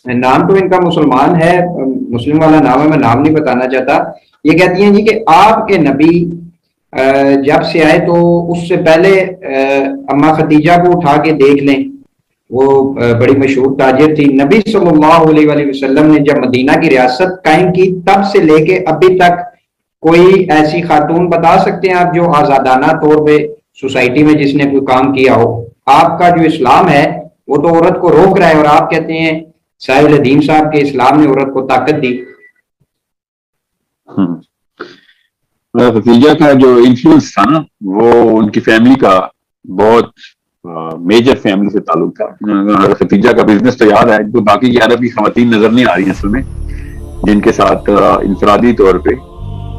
نام تو ان کا مسلمان ہے، مسلم والا نام ہے، میں نام نہیں بتانا چاہتا. یہ کہتی ہیں جی کہ آپ کے نبی جب سے آئے تو اس سے پہلے اما خدیجہ کو اٹھا کے دیکھ لیں، وہ بڑی مشہور تاجر تھی. نبی صلی اللہ علیہ وآلہ وسلم نے جب مدینہ کی ریاست قائم کی تب سے لے کے ابھی تک کوئی ایسی خاتون بتا سکتے ہیں آپ جو آزادانہ طور پہ سوسائٹی میں جس نے کوئی کام کیا ہو؟ آپ کا جو اسلام ہے وہ تو عورت کو روک رہا ہے، اور آپ کہتے ہیں صاحب الدین صاحب کے اسلام نے عورت کو طاقت دی. ختیجہ کا جو انفلوئنس تھا نا وہ ان کی فیملی کا بہت میجر فیملی سے تعلق تھا. ختیجہ کا بزنس تو یاد ہے، جو باقی کی عربی خواتین نظر نہیں آ رہی ہیں اصل میں، جن کے ساتھ انفرادی طور پہ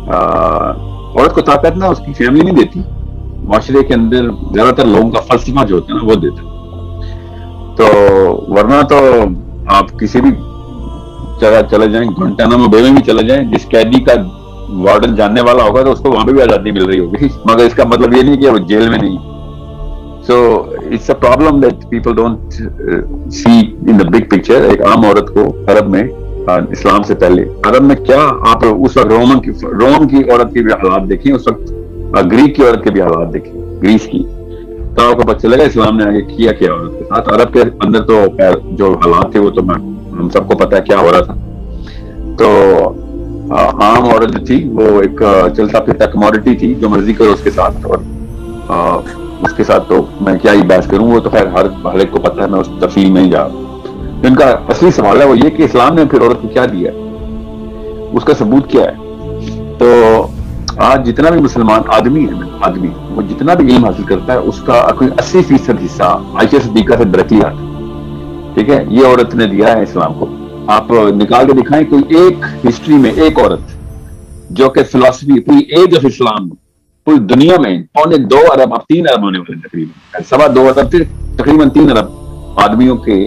عورت کو طاقت نہ اس کی فیملی نہیں دیتی. معاشرے کے اندر زیادہ تر لوگوں کا فلسفہ جو ہوتا ہے نا وہ دیتا. تو ورنہ تو آپ کسی بھی جگہ چلے جائیں، گوانٹانامو بے میں بھی چلے جائیں، جس قیدی کا وارڈن جاننے والا ہوگا تو اس کو وہاں پہ بھی آزادی مل رہی ہوگی، مگر اس کا مطلب یہ نہیں کہ وہ جیل میں نہیں. So it's a problem that people don't see in the big picture. ایک عام عورت کو عرب میں اسلام سے پہلے عرب میں کیا، آپ اس وقت روم کی عورت کے بھی حالات دیکھیں، اس وقت گریک کی عورت کے بھی حالات دیکھیں، گریس کی، تو آپ کو پتہ چلے گا اسلام نے آگے کیا کیا عورت کے ساتھ. عرب کے اندر تو جو حالات تھے وہ تو ہم سب کو پتہ ہے کیا ہو رہا تھا. تو عام عورت جو تھی وہ ایک چلتا پھرتا کموڈٹی تھی، جو مرضی کرو اس کے ساتھ، اور اس کے ساتھ تو میں کیا ہی بحث کروں، وہ تو خیر ہر ایک کو پتہ ہے، میں اس تفصیل میں ہی جا رہا ہوں. ان کا اصلی سوال ہے وہ یہ کہ اسلام نے پھر عورت کو کیا دیا، اس کا ثبوت کیا ہے. تو آج جتنا بھی مسلمان آدمی وہ جتنا بھی علم حاصل کرتا ہے اس کا کوئی 80% حصہ عائشہ صدیقہ سے ڈائریکٹلی آتا ہے. ٹھیک ہے، یہ عورت نے دیا ہے اسلام کو. آپ نکال کے دکھائیں کوئی ایک ہسٹری میں ایک عورت جو کہ فلسفی پوری ایج آف اسلام پوری دنیا میں 2.25 ارب اب 3 ارب ہونے والے تقریباً 2.25 ارب سے تقریباً 3 ارب آدمیوں کے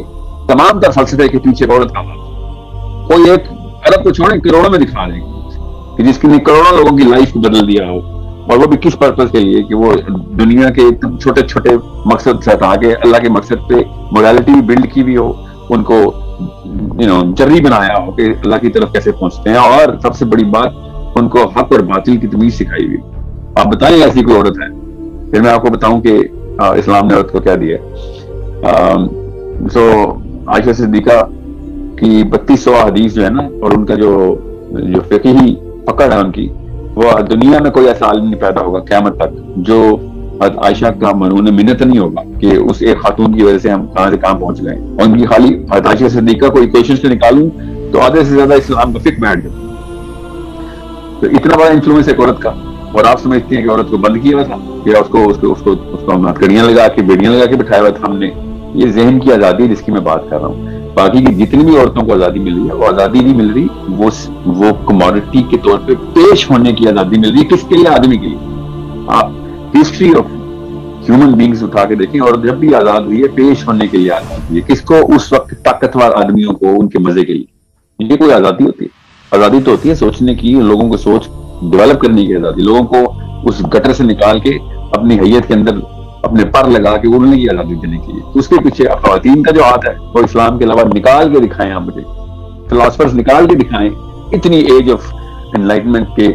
تمام تر فلسفے کے پیچھے عورت کا کوئی ایک ارب کو چھوڑیں کروڑوں میں دکھا دیں کہ جس نے کروڑوں لوگوں کی لائف کو بدل دیا ہو، اور وہ بھی کس پرپز کے لیے کہ وہ دنیا کے چھوٹے چھوٹے مقصد سے ہٹا کے اللہ کے مقصد پہ موڈیلٹی بلڈ کی بھی ہو، ان کو جری بنایا ہو کہ اللہ کی طرف کیسے پہنچتے ہیں، اور سب سے بڑی بات ان کو حق اور باطل کی تمیز سکھائی ہوئی. آپ بتائیں ایسی کوئی عورت ہے؟ پھر میں آپ کو بتاؤں کہ اسلام نے عورت کو کیا دیا. سو عائشہ صدیقہ کی 3200 حدیث جو ہے نا، اور ان کا جو فقہی پکڑ ہے ان کی، وہ دنیا میں کوئی ایسا عالم نہیں پیدا ہوگا قیامت تک جو عائشہ کا منون منت نہیں ہوگا کہ اس ایک خاتون کی وجہ سے ہم کہاں سے کہاں پہنچ گئے. اور ان کی خالی عائشہ صدیقہ کو ایکویشن سے نکالوں تو آدھے سے زیادہ اسلام کا فقہ بیٹھ گیا. تو اتنا بڑا انفلوئنس ہے عورت کا، اور آپ سمجھتے ہیں کہ عورت کو بند کیا ہوا تھا یا اس کو ہم ہتھکڑیاں لگا کے بیڑیاں لگا کے بٹھایا ہوا تھا ہم نے. یہ ذہن کی آزادی جس کی میں بات کر رہا ہوں. باقی کی جتنی بھی عورتوں کو آزادی مل رہی ہے وہ آزادی نہیں مل رہی، وہ کموڈٹی کے طور پہ پیش ہونے کی آزادی مل رہی ہے. کس کے لیے؟ آدمی کے لیے. آپ ہسٹری آف ہیومن بینگز اٹھا کے دیکھیں، اور جب بھی آزاد ہوئی ہے پیش ہونے کے لیے آزاد ہوئی ہے. کس کو؟ اس وقت طاقتور آدمیوں کو، ان کے مزے کے لیے. یہ کوئی آزادی ہوتی ہے؟ آزادی تو ہوتی ہے سوچنے کی، لوگوں کو سوچ ڈیولپ کرنے کی آزادی، لوگوں کو اس گٹر سے نکال کے اپنی حیت کے اندر اپنے پر لگا کے اڑنے کی آزادی دینے کے لیے. اس کے پیچھے خواتین کا جو ہاتھ ہے وہ اسلام کے علاوہ نکال کے دکھائیں. آپ مجھے فلاسفرز نکال کے دکھائیں اتنی ایج آف انلائٹمنٹ کے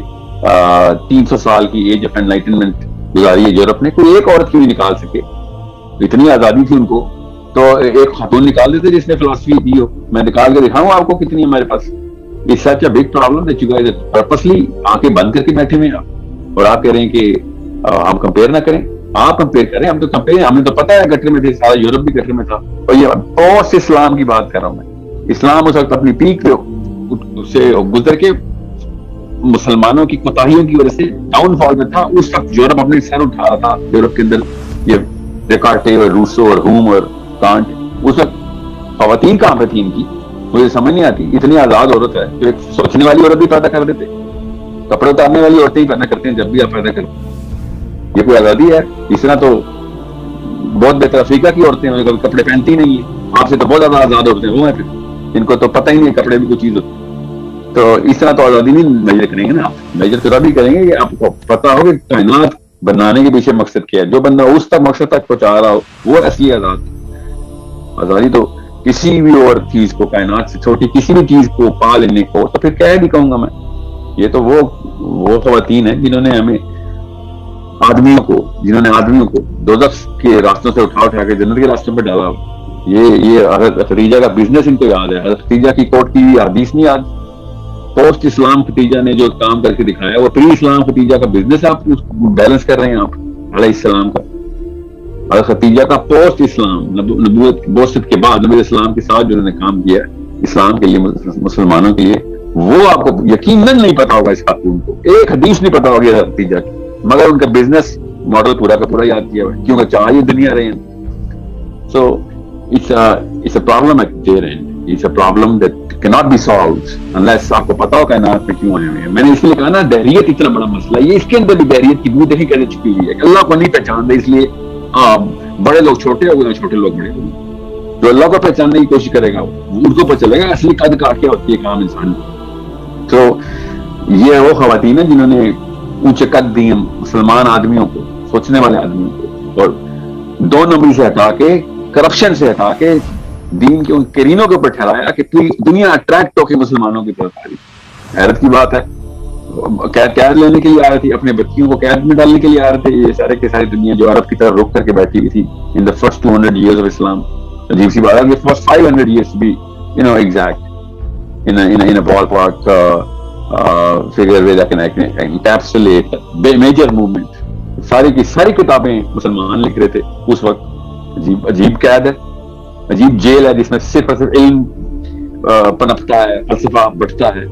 300 سال کی ایج آف انلائٹمنٹ گزاری ہے یورپ نے. کوئی ایک عورت کی بھی نکال سکے، اتنی آزادی تھی ان کو. تو ایک خاتون نکال دیتے جس نے فلاسفی دی ہو. میں نکال کے دکھاؤں آپ کو کتنی ہمارے پاس. It's such a big problem that you guys are purposely آنکھیں بند کر کے بیٹھے ہوئے ہیں، اور آپ کہہ رہے ہیں کہ ہم کمپیئر نہ کریں. آپ کمپیئر کریں، ہم تو کمپیئر، ہمیں تو پتہ ہے گٹر میں تھے، سارا یورپ بھی گٹر میں تھا. اور یہ پوسٹ اسلام کی بات کر رہا ہوں میں. اسلام اس وقت اپنی پیک پہ سے گزر کے مسلمانوں کی کوتاہیوں کی وجہ سے ڈاؤن فال میں تھا. اس وقت یورپ اپنے سر اٹھا رہا تھا. یورپ کے اندر یہ ڈیکارٹے اور روسو اور ہوم اور کانٹ، اس وقت خواتین کہاں پہ تھی ان کی؟ مجھے سمجھ نہیں آتی. اتنی آزاد عورت ہے جو ایک سوچنے والی عورت بھی پیدا کر دیتے، کپڑے اتارنے والی عورتیں ہی پیدا کرتے ہیں جب بھی آپ پیدا کرتے. یہ کوئی آزادی ہے؟ اس طرح تو بہت بہتر افریقہ کی عورتیں ہیں، کبھی کپڑے پہنتی نہیں ہیں. آپ سے تو بہت زیادہ آزاد عورتیں وہ ہیں پھر، ان کو تو پتہ ہی نہیں کپڑے بھی کوئی چیز ہوتی. تو اس طرح تو آزادی نہیں میجر کریں گے نا. آپ میجر تو بھی کریں گے کہ آپ کو پتا ہو کہ کائنات بنانے کے پیچھے مقصد کیا ہے. جو بندہ اس تک مقصد تک پہنچا رہا ہو وہ اصلی آزادی تو کسی بھی اور چیز کو, کائنات سے چھوٹی کسی بھی چیز کو پا لینے کو, تو پھر کیا بھی کہوں گا میں. یہ تو وہ خواتین ہیں جنہوں نے ہمیں آدمیوں کو دوزخ کے راستوں سے اٹھا کے جنت کے راستے پہ ڈالا. یہ حضرت خدیجہ کا بزنس ان کو یاد ہے. حضرت خدیجہ کی کوٹ کی حدیث نہیں یاد. پوسٹ اسلام خدیجہ نے جو کام کر کے دکھایا, وہ پری اسلام خدیجہ کا بزنس آپ بیلنس کر رہے ہیں آپ علیہ السلام کا. حضرت خدیجہ کا پوسٹ اسلام, نبوت بوست کے بعد نبی اسلام کے ساتھ جو انہوں نے کام کیا اسلام کے لیے, مسلمانوں کے لیے, وہ آپ کو یقیناً نہیں پتا ہوگا. اس خاتون کو ایک حدیث نہیں پتا ہوگی حضرت خدیجہ کی, مگر ان کا بزنس ماڈل پورا کا پورا یاد کیا ہوا ہے, کیونکہ چاہیے دنیا رہے ہیں. So it's a problem at their end. It's a problem that cannot be solved unless آپ کو پتا ہو کائنات میں کیوں آئے ہوئے ہیں. میں نے اس لیے کہا نا, دہریت اتنا بڑا مسئلہ, یہ اس کے اندر بھی دہریت کی بو دیکھی کیسے چھپی ہوئی ہے کہ اللہ کو نہیں پہچانتے, اس لیے بڑے لوگ چھوٹے ہو گئے, چھوٹے لوگ بڑے ہو گئے. جو اللہ کو پہچاننے کی کوشش کرے گا ان کو پتہ چلے گا اصلی قد کاٹ کیا ہوتی ہے کام انسان کی. تو یہ وہ خواتین ہیں جنہوں نے اونچے قد دیے مسلمان آدمیوں کو, سوچنے والے آدمیوں کو, اور 2 نمبری سے ہٹا کے, کرپشن سے ہٹا کے دین کے ان کرینوں کے اوپر ٹھہرایا کہ پوری دنیا اٹریکٹ ہو کے مسلمانوں کی طرف آ رہی. حیرت کی بات ہے, قید لینے کے لیے آ رہے تھے, اپنے بچیوں کو قید میں ڈالنے کے لیے آ رہے تھے. یہ سارے کے ساری دنیا جو عرب کی طرف رک کر کے بیٹھی ہوئی تھی in the first 200 years of Islam. عجیب سی بات ہے, first 500 years to be exact in a ballpark figure where I can encapsulate major movement. ساری کی ساری کتابیں مسلمان لکھ رہے تھے اس وقت. عجیب قید ہے, عجیب جیل ہے جس میں صرف اور صرف علم پنپتا ہے, فلسفہ بٹتا ہے.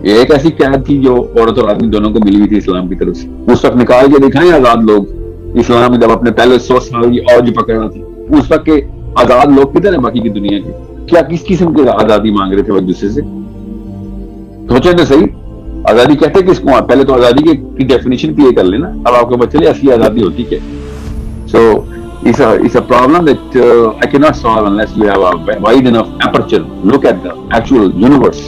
یہ ایک ایسی قید تھی جو عورت اور آدمی دونوں کو ملی ہوئی تھی اسلام کی طرف سے. اس وقت نکال کے دکھائیں آزاد لوگ, اسلام میں جب اپنے پہلے 100 سال کی اوج پکڑا تھا, اس وقت کے آزاد لوگ کدھر ہیں باقی کی دنیا کے؟ کیا کس قسم کی آزادی مانگ رہے تھے ایک دوسرے سے؟ سوچیں تو صحیح, آزادی کہتے کس کو؟ پہلے تو آزادی کی ڈیفینیشن کلیئر کر لینا, اب آپ کو پتہ چلے اصلی آزادی ہوتی کیا. سو it's a problem that I cannot solve unless you have a wide enough aperture. Look at the actual universe.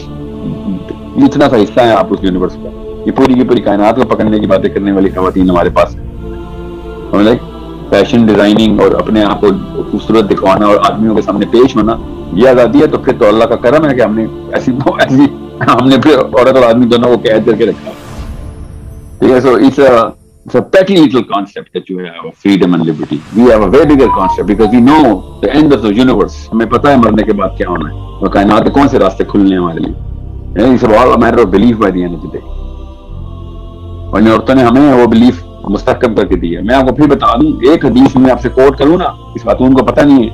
اتنا سا حصہ ہے آپ اس یونیورس کا. یہ پوری کی پوری کائنات کو پکڑنے کی باتیں کرنے والی خواتین ہمارے پاس ہیں. فیشن ڈیزائننگ اور اپنے آپ کو خوبصورت دکھوانا اور آدمیوں کے سامنے پیش ہونا, یہ آزادی ہے. تو پھر تو اللہ کا کرم ہے کہ ہم نے ایسی ہم نے پھر عورت اور آدمی دونوں کو قید کر کے رکھا. ٹھیک ہے, سو it's a petty little concept that you have of freedom and liberty. We have a very bigger concept because we know the end of the universe. ہمیں پتہ ہے مرنے کے بعد کیا ہونا ہے, اور کائنات کے کون سے راستے کھلنے ہیں ہمارے لیے. It's all a matter of belief by the end of the day. اور ان عورتوں نے ہمیں وہ بلیف مستحکم کر کے دی ہے. میں آپ کو پھر بتا دوں, ایک حدیث میں آپ سے کوٹ کروں نا, اس خاتون کو پتہ نہیں ہے,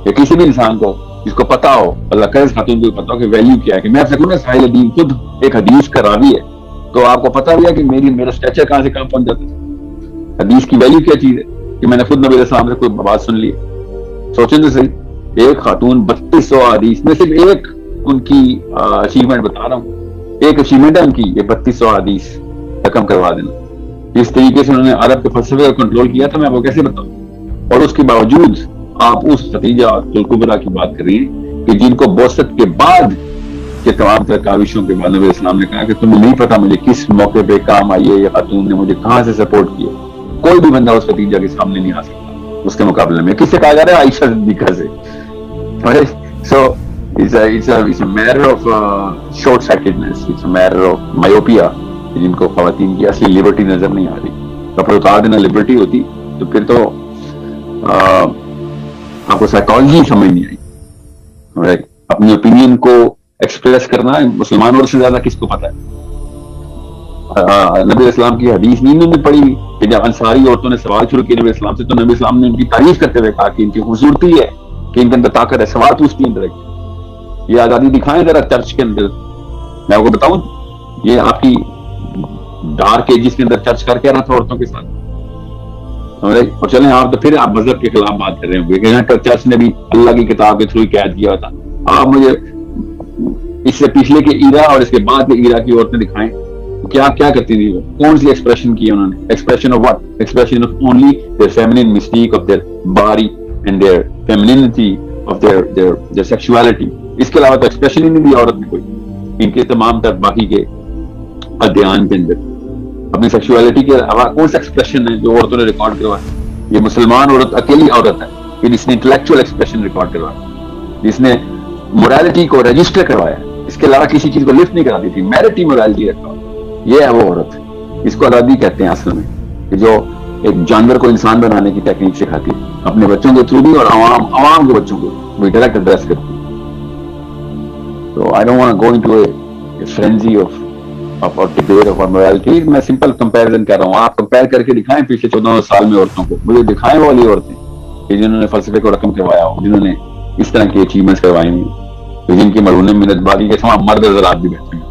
یا کسی بھی انسان کو جس کو پتا ہو, اللہ کرے اس خاتون کو پتا ہو کہ ویلیو کیا ہے, کہ میں آپ سے کہوں نا ساحل دین خود ایک حدیث کا راوی ہے, تو آپ کو پتا بھی ہے کہ میرا اسٹیچر کہاں سے کہاں پہنچ جاتا ہے. حدیث کی ویلیو کیا چیز ہے کہ میں نے خود نبی علیہ السلام سے کوئی بات سن لی. سوچیں تو صحیح, ایک خاتون 3200 حدیث میں صرف ایک ان کی اچیومنٹ بتا رہا ہوں, ایک اچیومنٹ ہے ان کی, یہ 3200 حدیث رقم کروا دینا. جس طریقے سے انہوں نے عرب کے فلسفے کو کنٹرول کیا تھا, میں آپ کو کیسے بتاؤں. اور اس کے باوجود آپ اس ختیجہ الکبریٰ کی بات کر رہی ہیں کہ جن کو بوست کے بعد کے تمام تر کاوشوں کے بعد نبی علیہ السلام نے کہا کہ تمہیں نہیں پتا مجھے کس موقع پہ کام آئی ہے, یہ خاتون نے مجھے کہاں سے سپورٹ کیا. کوئی بھی بندہ اس ختیجہ کے سامنے نہیں آ سکتا اس کے مقابلے میں. کس سے کہا جا رہا ہے؟ عائشہ صدیقہ سے. So it's a matter of short-sightedness, it's a matter of myopia, جن کو خواتین کی اصلی لبرٹی نظر نہیں آ رہی. کپڑے اتار دینا لبرٹی ہوتی تو پھر تو آپ کو سائیکالوجی سمجھ نہیں آئی. اپنی اوپینین کو ایکسپریس کرنا مسلمانوں سے زیادہ کس کو پتا ہے. نبی اسلام کی حدیث نہیں انہوں نے پڑھی کہ جب انصاری عورتوں نے سوال شروع کیا نبی اسلام سے, تو نبی اسلام نے ان کی تعریف کرتے ہوئے کہا کہ ان کی خوبصورتی ہے, کہ ان کے اندر طاقت ہے. سوال پوچھتی ہیں اندر, یہ آزادی دکھائیں ذرا چرچ کے اندر. میں آپ کو بتاؤں, یہ آپ کی ڈارک ایجز کے اندر چرچ کر کے رہا تھا عورتوں کے ساتھ. اور چلیں آپ تو پھر آپ مذہب کے خلاف بات کر رہے ہوں کہ چرچ نے بھی اللہ کی کتاب کے تھرو قید کیا تھا. آپ مجھے اس سے پچھلے کے ایرا اور اس کے بعد کے ایرا کی عورتیں دکھائیں, کیا کیا کرتی تھی وہ, کون سی ایکسپریشن کی انہوں نے. Expression of what? Expression of only their feminine mystique of their body and their femininity of their sexuality. اس کے علاوہ تو ایکسپریشن ہی نہیں دی عورت نے کوئی. ان کے تمام تر باقی کے ادھیان کے اندر اپنی سیکشوالٹی کے علاوہ کون سا ایکسپریشن ہے جو عورتوں نے ریکارڈ کروایا؟ یہ مسلمان عورت اکیلی عورت ہے کہ جس نے انٹلیکچوئل ایکسپریشن ریکارڈ کروایا. جس نے مورالٹی کو رجسٹر کروایا, اس کے علاوہ کسی چیز کو لفٹ نہیں کراتی تھی, میرٹ ہی مورالٹی رکھا. یہ ہے وہ عورت, اس کو ارادی کہتے ہیں اصل میں, کہ جو ایک جانور کو انسان بنانے کی ٹیکنیک سکھاتی ہے اپنے بچوں کے تھرو بھی, اور عوام کے بچوں کو بھی ڈائریکٹ ایڈریس کرتی ہے. So I don't want to go into a frenzy of debate of morality. میں سمپل کمپیریزن کر رہا ہوں, آپ کمپیئر کر کے دکھائیں پچھلے 14 سال میں عورتوں کو, مجھے دکھائیں وہ والی عورتیں کہ جنہوں نے فلسفے کو رقم کروایا ہو, جنہوں نے اس طرح کی اچیومنٹس کروائی ہیں, جن کی مرہون منت بازی کے ساتھ مرد حضرات بھی بیٹھے ہیں.